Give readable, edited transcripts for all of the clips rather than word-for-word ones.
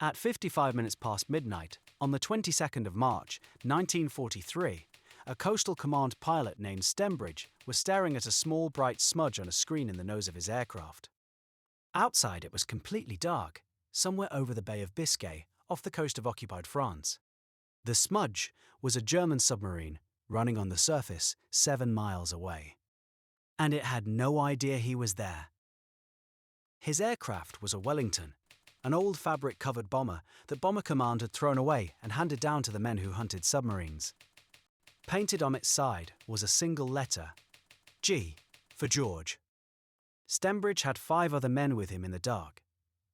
At 55 minutes past midnight, on the 22nd of March, 1943, a coastal command pilot named Stembridge was staring at a small bright smudge on a screen in the nose of his aircraft. Outside it was completely dark, somewhere over the Bay of Biscay, off the coast of occupied France. The smudge was a German submarine running on the surface 7 miles away. And it had no idea he was there. His aircraft was a Wellington, an old fabric-covered bomber that Bomber Command had thrown away and handed down to the men who hunted submarines. Painted on its side was a single letter, G, for George. Stembridge had 5 other men with him in the dark,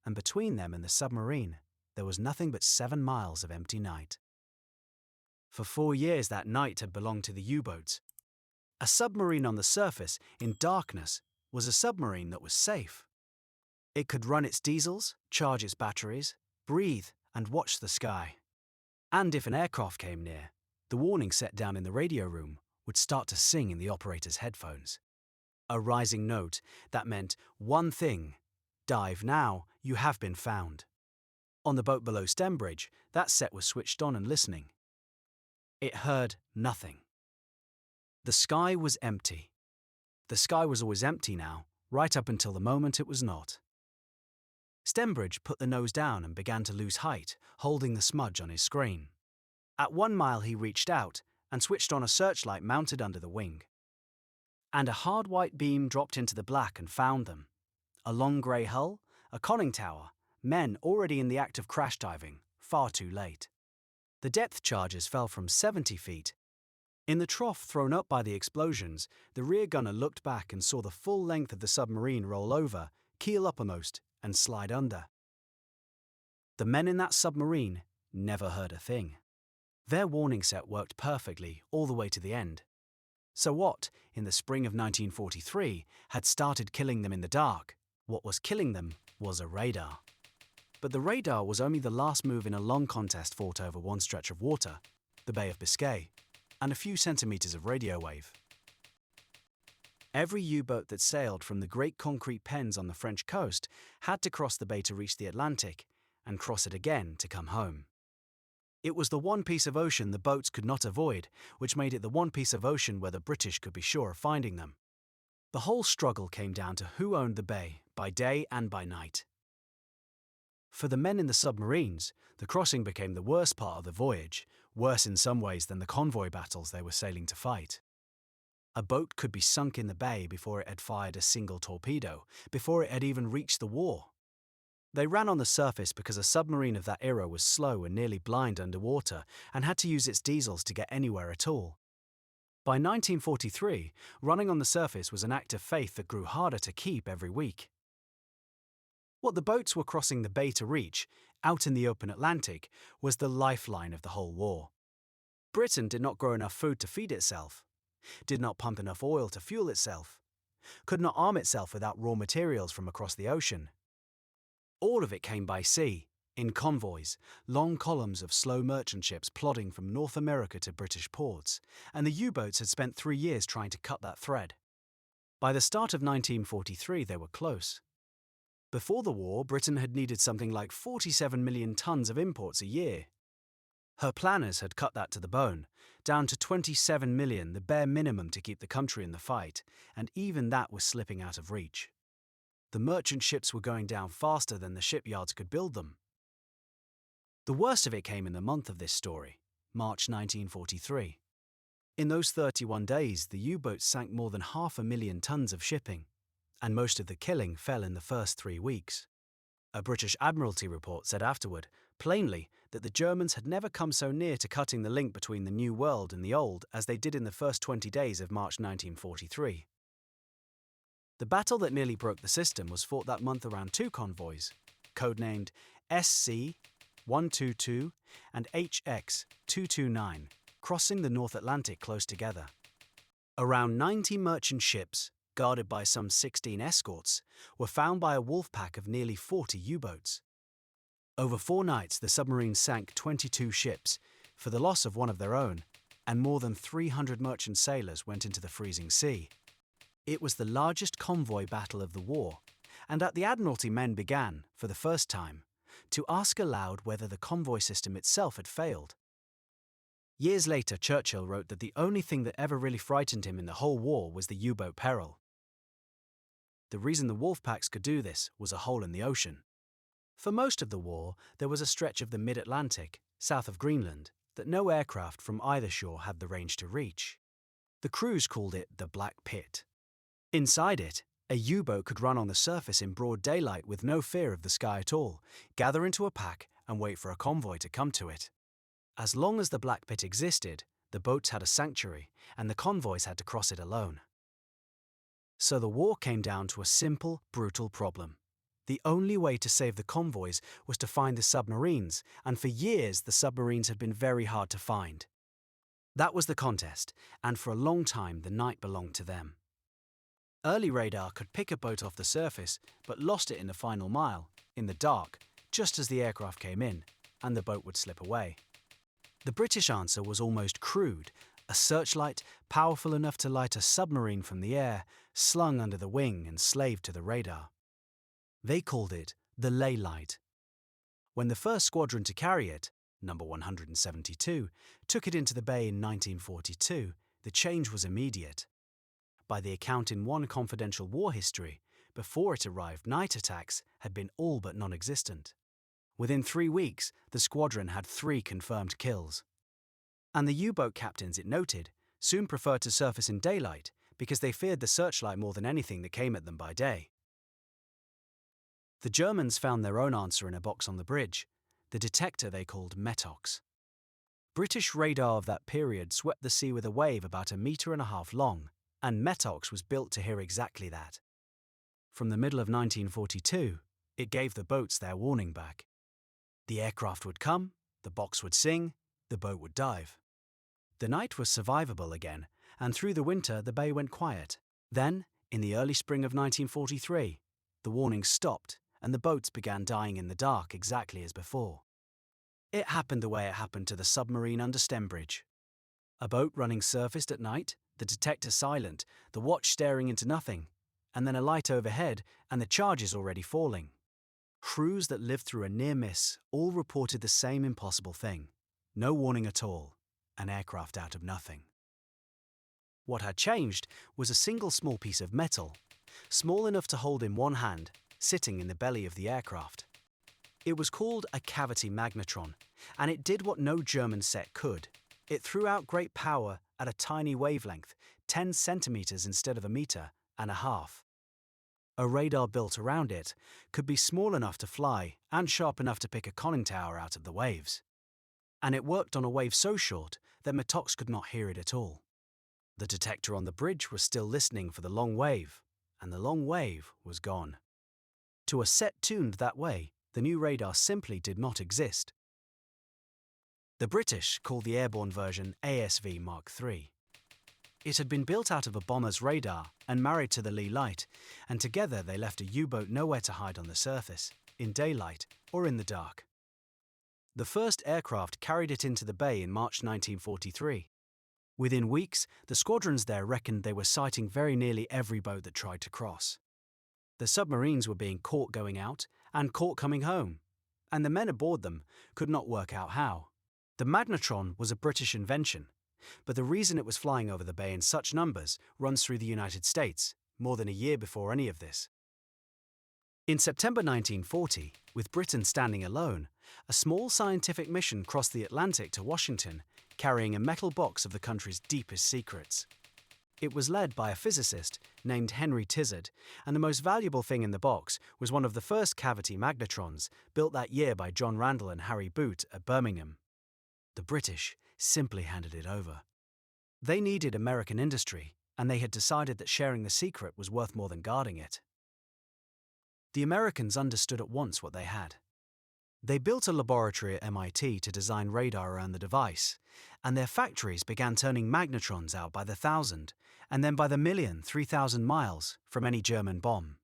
and between them and the submarine, there was nothing but 7 miles of empty night. For 4 years that night had belonged to the U-boats. A submarine on the surface, in darkness, was a submarine that was safe. It could run its diesels, charge its batteries, breathe, and watch the sky. And if an aircraft came near, the warning set down in the radio room would start to sing in the operator's headphones. A rising note that meant one thing: dive now, you have been found. On the boat below Stembridge, that set was switched on and listening. It heard nothing. The sky was empty. The sky was always empty now, right up until the moment it was not. Stembridge put the nose down and began to lose height, holding the smudge on his screen. At 1 mile he reached out and switched on a searchlight mounted under the wing. And a hard white beam dropped into the black and found them. A long grey hull, a conning tower, men already in the act of crash diving, far too late. The depth charges fell from 70 feet. In the trough thrown up by the explosions, the rear gunner looked back and saw the full length of the submarine roll over, keel uppermost, and slide under. The men in that submarine never heard a thing. Their warning set worked perfectly all the way to the end. So what, in the spring of 1943, had started killing them in the dark? What was killing them was a radar. But the radar was only the last move in a long contest fought over one stretch of water, the Bay of Biscay, and a few centimeters of radio wave. Every U-boat that sailed from the great concrete pens on the French coast had to cross the bay to reach the Atlantic, and cross it again to come home. It was the one piece of ocean the boats could not avoid, which made it the one piece of ocean where the British could be sure of finding them. The whole struggle came down to who owned the bay, by day and by night. For the men in the submarines, the crossing became the worst part of the voyage, worse in some ways than the convoy battles they were sailing to fight. A boat could be sunk in the bay before it had fired a single torpedo, before it had even reached the war. They ran on the surface because a submarine of that era was slow and nearly blind underwater and had to use its diesels to get anywhere at all. By 1943, running on the surface was an act of faith that grew harder to keep every week. What the boats were crossing the bay to reach, out in the open Atlantic, was the lifeline of the whole war. Britain did not grow enough food to feed itself, did not pump enough oil to fuel itself, could not arm itself without raw materials from across the ocean. All of it came by sea, in convoys, long columns of slow merchant ships plodding from North America to British ports, and the U-boats had spent 3 years trying to cut that thread. By the start of 1943, they were close. Before the war, Britain had needed something like 47 million tons of imports a year. Her planners had cut that to the bone, down to 27 million, the bare minimum to keep the country in the fight, and even that was slipping out of reach. The merchant ships were going down faster than the shipyards could build them. The worst of it came in the month of this story, March 1943. In those 31 days, the U-boats sank more than 500,000 tons of shipping, and most of the killing fell in the first 3 weeks. A British Admiralty report said afterward, plainly, that the Germans had never come so near to cutting the link between the New World and the Old as they did in the first 20 days of March 1943. The battle that nearly broke the system was fought that month around 2 convoys, codenamed SC-122 and HX-229, crossing the North Atlantic close together. Around 90 merchant ships, guarded by some 16 escorts, were found by a wolf pack of nearly 40 U-boats. Over 4 nights, the submarines sank 22 ships, for the loss of one of their own, and more than 300 merchant sailors went into the freezing sea. It was the largest convoy battle of the war, and at the Admiralty men began, for the first time, to ask aloud whether the convoy system itself had failed. Years later, Churchill wrote that the only thing that ever really frightened him in the whole war was the U-boat peril. The reason the Wolfpacks could do this was a hole in the ocean. For most of the war, there was a stretch of the mid-Atlantic, south of Greenland, that no aircraft from either shore had the range to reach. The crews called it the Black Pit. Inside it, a U-boat could run on the surface in broad daylight with no fear of the sky at all, gather into a pack and wait for a convoy to come to it. As long as the Black Pit existed, the boats had a sanctuary, and the convoys had to cross it alone. So the war came down to a simple, brutal problem. The only way to save the convoys was to find the submarines, and for years the submarines had been very hard to find. That was the contest, and for a long time the night belonged to them. Early radar could pick a boat off the surface, but lost it in the final mile, in the dark, just as the aircraft came in, and the boat would slip away. The British answer was almost crude, a searchlight powerful enough to light a submarine from the air, slung under the wing and slaved to the radar. They called it the Leigh Light. When the first squadron to carry it, number 172, took it into the bay in 1942, the change was immediate. By the account in one confidential war history, before it arrived, night attacks had been all but non-existent. Within 3 weeks, the squadron had 3 confirmed kills. And the U-boat captains, it noted, soon preferred to surface in daylight because they feared the searchlight more than anything that came at them by day. The Germans found their own answer in a box on the bridge, the detector they called Metox. British radar of that period swept the sea with a wave about 1.5 meters long, and Metox was built to hear exactly that. From the middle of 1942, it gave the boats their warning back. The aircraft would come, the box would sing, the boat would dive. The night was survivable again, and through the winter the bay went quiet. Then, in the early spring of 1943, the warning stopped and the boats began dying in the dark exactly as before. It happened the way it happened to the submarine under Stembridge. A boat running surfaced at night, the detector silent, the watch staring into nothing, and then a light overhead and the charges already falling. Crews that lived through a near miss all reported the same impossible thing. No warning at all, an aircraft out of nothing. What had changed was a single small piece of metal, small enough to hold in one hand, sitting in the belly of the aircraft. It was called a cavity magnetron, and it did what no German set could. It threw out great power at a tiny wavelength, 10 centimeters instead of 1.5 meters. A radar built around it could be small enough to fly and sharp enough to pick a conning tower out of the waves. And it worked on a wave so short that Metox could not hear it at all. The detector on the bridge was still listening for the long wave, and the long wave was gone. To a set tuned that way, the new radar simply did not exist. The British called the airborne version ASV Mark III. It had been built out of a bomber's radar and married to the Leigh Light, and together they left a U-boat nowhere to hide on the surface, in daylight or in the dark. The first aircraft carried it into the bay in March 1943. Within weeks, the squadrons there reckoned they were sighting very nearly every boat that tried to cross. The submarines were being caught going out and caught coming home, and the men aboard them could not work out how. The magnetron was a British invention, but the reason it was flying over the bay in such numbers runs through the United States, more than a year before any of this. In September 1940, with Britain standing alone, a small scientific mission crossed the Atlantic to Washington, carrying a metal box of the country's deepest secrets. It was led by a physicist named Henry Tizard, and the most valuable thing in the box was one of the first cavity magnetrons, built that year by John Randall and Harry Boot at Birmingham. The British simply handed it over. They needed American industry, and they had decided that sharing the secret was worth more than guarding it. The Americans understood at once what they had. They built a laboratory at MIT to design radar around the device, and their factories began turning magnetrons out by the 1,000, and then by the million, 3,000 miles from any German bomb.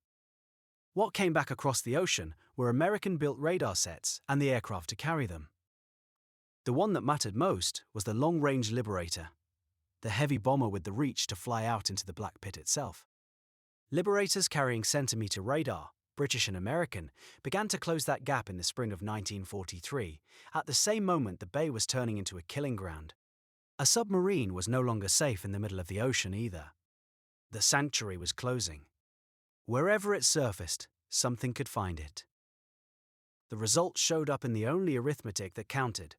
What came back across the ocean were American-built radar sets and the aircraft to carry them. The one that mattered most was the long-range Liberator, the heavy bomber with the reach to fly out into the Black Pit itself. Liberators carrying centimeter radar, British and American, began to close that gap in the spring of 1943, at the same moment the bay was turning into a killing ground. A submarine was no longer safe in the middle of the ocean either. The sanctuary was closing. Wherever it surfaced, something could find it. The results showed up in the only arithmetic that counted.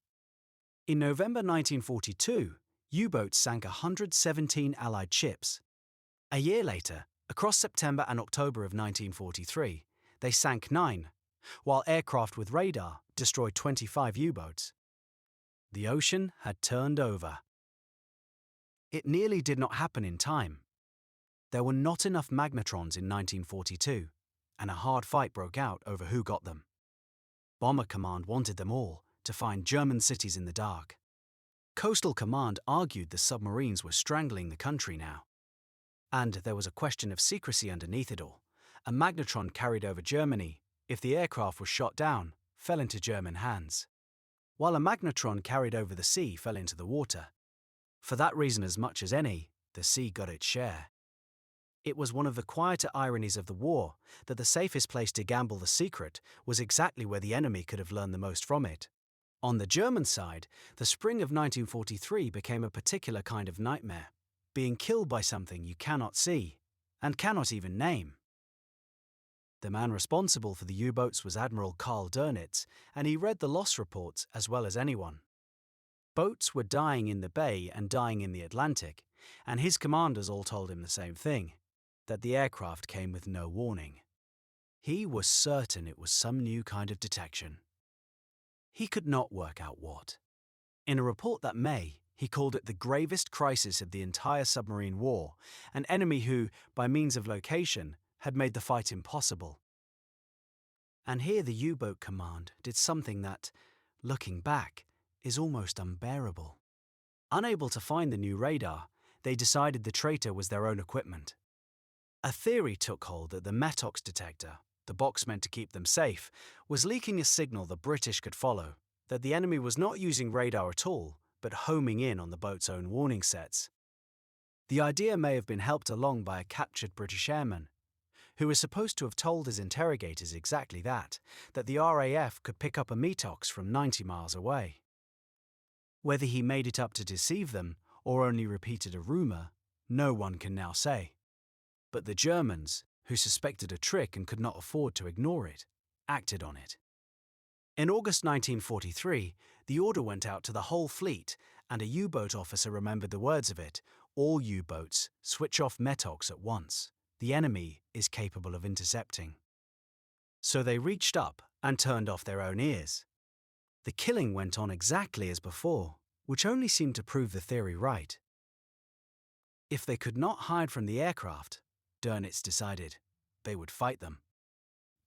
In November 1942, U-boats sank 117 Allied ships. A year later, across September and October of 1943, they sank 9, while aircraft with radar destroyed 25 U-boats. The ocean had turned over. It nearly did not happen in time. There were not enough magnetrons in 1942, and a hard fight broke out over who got them. Bomber Command wanted them all to find German cities in the dark. Coastal Command argued the submarines were strangling the country now. And there was a question of secrecy underneath it all. A magnetron carried over Germany, if the aircraft was shot down, fell into German hands, while a magnetron carried over the sea fell into the water. For that reason as much as any, the sea got its share. It was one of the quieter ironies of the war that the safest place to gamble the secret was exactly where the enemy could have learned the most from it. On the German side, the spring of 1943 became a particular kind of nightmare, being killed by something you cannot see, and cannot even name. The man responsible for the U-boats was Admiral Karl Dönitz, and he read the loss reports as well as anyone. Boats were dying in the bay and dying in the Atlantic, and his commanders all told him the same thing, that the aircraft came with no warning. He was certain it was some new kind of detection. He could not work out what. In a report that May, he called it the gravest crisis of the entire submarine war, an enemy who, by means of location, had made the fight impossible. And here the U-boat command did something that, looking back, is almost unbearable. Unable to find the new radar, they decided the traitor was their own equipment. A theory took hold that the Metox detector, the box meant to keep them safe, was leaking a signal the British could follow, that the enemy was not using radar at all, but homing in on the boat's own warning sets. The idea may have been helped along by a captured British airman, who was supposed to have told his interrogators exactly that the RAF could pick up a Metox from 90 miles away. Whether he made it up to deceive them or only repeated a rumour, no one can now say. But the Germans, who suspected a trick and could not afford to ignore it, acted on it. In August 1943, the order went out to the whole fleet, and a U-boat officer remembered the words of it: "All U-boats, switch off Metox at once. The enemy is capable of intercepting." So they reached up and turned off their own ears. The killing went on exactly as before, which only seemed to prove the theory right. If they could not hide from the aircraft, Dönitz decided, they would fight them.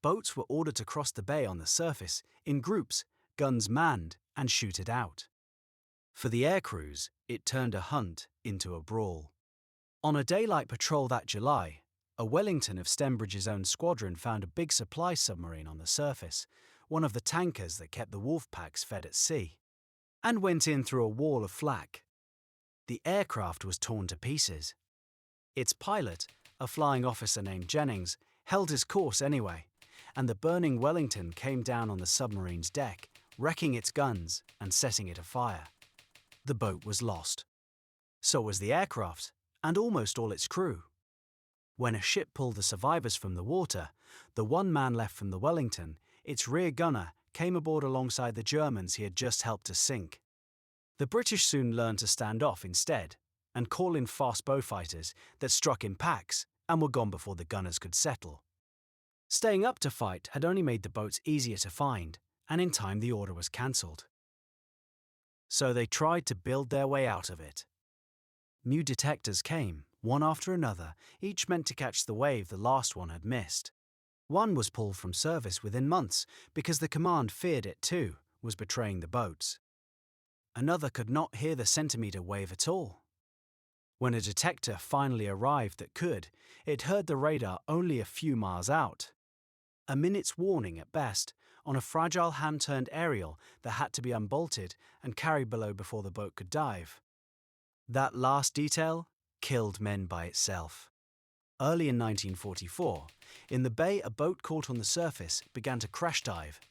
Boats were ordered to cross the bay on the surface, in groups, guns manned, and shoot it out. For the air crews, it turned a hunt into a brawl. On a daylight patrol that July, a Wellington of Stembridge's own squadron found a big supply submarine on the surface, one of the tankers that kept the wolf packs fed at sea, and went in through a wall of flak. The aircraft was torn to pieces. Its pilot, a flying officer named Jennings, held his course anyway, and the burning Wellington came down on the submarine's deck, wrecking its guns and setting it afire. The boat was lost. So was the aircraft, and almost all its crew. When a ship pulled the survivors from the water, the one man left from the Wellington, its rear gunner, came aboard alongside the Germans he had just helped to sink. The British soon learned to stand off instead, and call in fast bowfighters that struck in packs and were gone before the gunners could settle. Staying up to fight had only made the boats easier to find, and in time the order was cancelled. So they tried to build their way out of it. New detectors came, one after another, each meant to catch the wave the last one had missed. One was pulled from service within months because the command feared it too was betraying the boats. Another could not hear the centimetre wave at all. When a detector finally arrived that could, it heard the radar only a few miles out. A minute's warning at best, on a fragile hand-turned aerial that had to be unbolted and carried below before the boat could dive. That last detail killed men by itself. Early in 1944, in the bay a boat caught on the surface began to crash dive.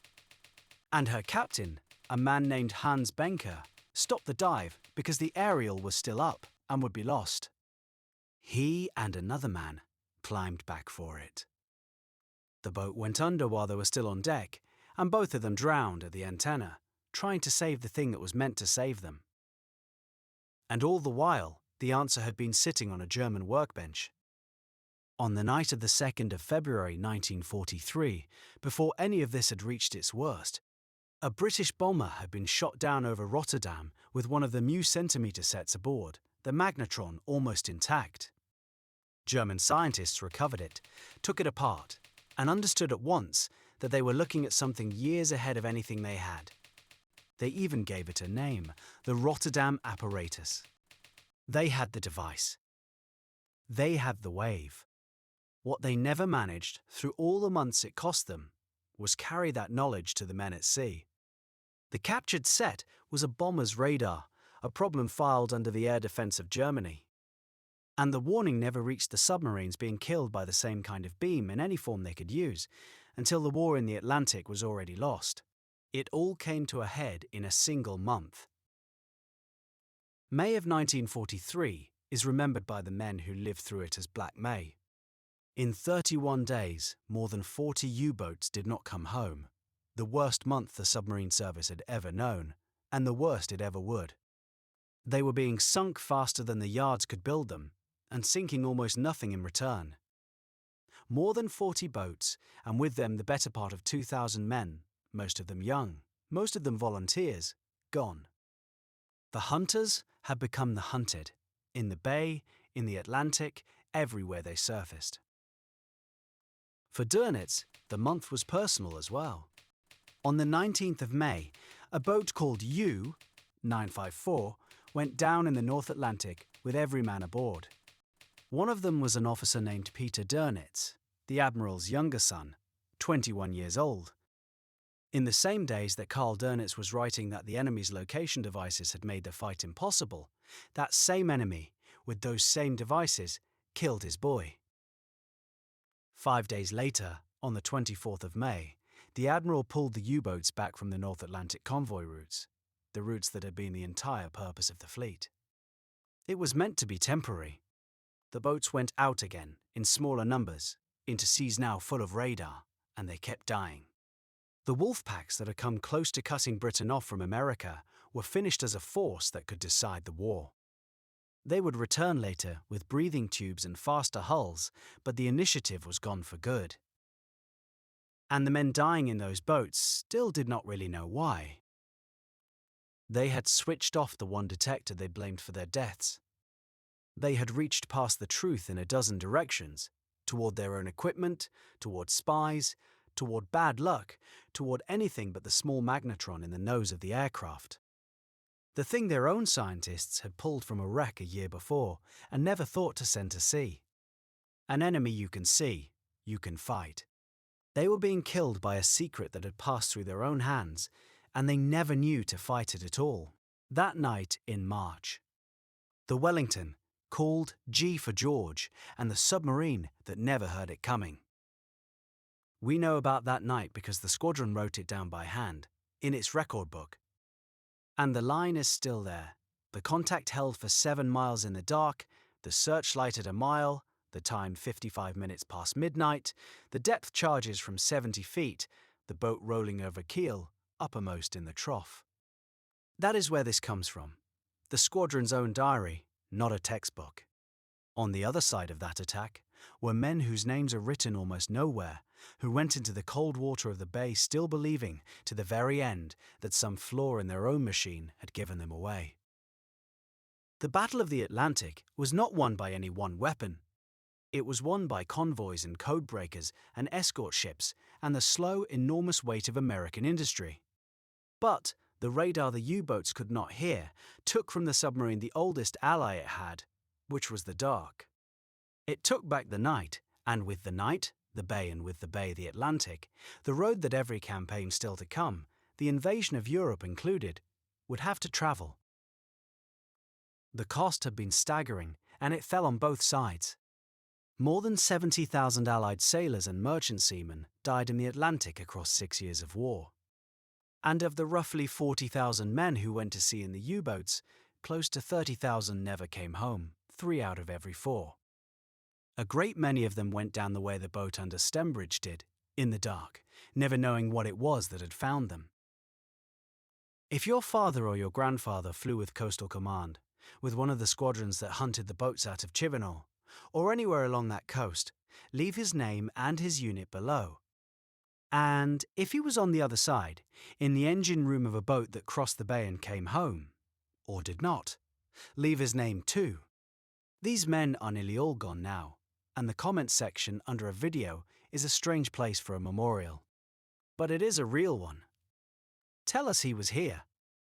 And her captain, a man named Hans Benker, stopped the dive because the aerial was still up and would be lost. He and another man climbed back for it. The boat went under while they were still on deck, and both of them drowned at the antenna, trying to save the thing that was meant to save them. And all the while, the answer had been sitting on a German workbench. On the night of the 2nd of February 1943, before any of this had reached its worst, a British bomber had been shot down over Rotterdam with one of the Mu centimeter sets aboard, the magnetron almost intact. German scientists recovered it, took it apart, and understood at once that they were looking at something years ahead of anything they had. They even gave it a name, the Rotterdam apparatus. They had the device. They had the wave. What they never managed, through all the months it cost them, was carry that knowledge to the men at sea. The captured set was a bomber's radar, a problem filed under the air defense of Germany. And the warning never reached the submarines being killed by the same kind of beam in any form they could use, until the war in the Atlantic was already lost. It all came to a head in a single month. May of 1943 is remembered by the men who lived through it as Black May. In 31 days, more than 40 U-boats did not come home, the worst month the submarine service had ever known, and the worst it ever would. They were being sunk faster than the yards could build them, and sinking almost nothing in return. More than 40 boats, and with them the better part of 2,000 men, most of them young, most of them volunteers, gone. The hunters had become the hunted, in the bay, in the Atlantic, everywhere they surfaced. For Dönitz, the month was personal as well. On the 19th of May, a boat called U-954 went down in the North Atlantic with every man aboard. One of them was an officer named Peter Dönitz, the Admiral's younger son, 21 years old. In the same days that Karl Dönitz was writing that the enemy's location devices had made the fight impossible, that same enemy, with those same devices, killed his boy. 5 days later, on the 24th of May, the Admiral pulled the U-boats back from the North Atlantic convoy routes, the routes that had been the entire purpose of the fleet. It was meant to be temporary. The boats went out again, in smaller numbers, into seas now full of radar, and they kept dying. The wolf packs that had come close to cutting Britain off from America were finished as a force that could decide the war. They would return later with breathing tubes and faster hulls, but the initiative was gone for good. And the men dying in those boats still did not really know why. They had switched off the one detector they blamed for their deaths. They had reached past the truth in a dozen directions, toward their own equipment, toward spies, toward bad luck, toward anything but the small magnetron in the nose of the aircraft. The thing their own scientists had pulled from a wreck a year before and never thought to send to sea. An enemy you can see, you can fight. They were being killed by a secret that had passed through their own hands, and they never knew to fight it at all. That night in March, the Wellington, called G for George, and the submarine that never heard it coming. We know about that night because the squadron wrote it down by hand, in its record book. And the line is still there. The contact held for 7 miles in the dark, the searchlight at a mile, the time 55 minutes past midnight, the depth charges from 70 feet, the boat rolling over keel, uppermost in the trough. That is where this comes from. The squadron's own diary, not a textbook. On the other side of that attack were men whose names are written almost nowhere, who went into the cold water of the bay still believing, to the very end, that some flaw in their own machine had given them away. The Battle of the Atlantic was not won by any one weapon. It was won by convoys and codebreakers and escort ships and the slow, enormous weight of American industry. But the radar the U-boats could not hear took from the submarine the oldest ally it had, which was the dark. It took back the night, and with the night, the bay, and with the bay, the Atlantic, the road that every campaign still to come, the invasion of Europe included, would have to travel. The cost had been staggering, and it fell on both sides. More than 70,000 Allied sailors and merchant seamen died in the Atlantic across 6 years of war. And of the roughly 40,000 men who went to sea in the U-boats, close to 30,000 never came home, 3 out of every 4. A great many of them went down the way the boat under Stembridge did, in the dark, never knowing what it was that had found them. If your father or your grandfather flew with Coastal Command, with one of the squadrons that hunted the boats out of Chivinal, or anywhere along that coast, leave his name and his unit below. And if he was on the other side, in the engine room of a boat that crossed the bay and came home, or did not, leave his name too. These men are nearly all gone now, and the comments section under a video is a strange place for a memorial. But it is a real one. Tell us he was here.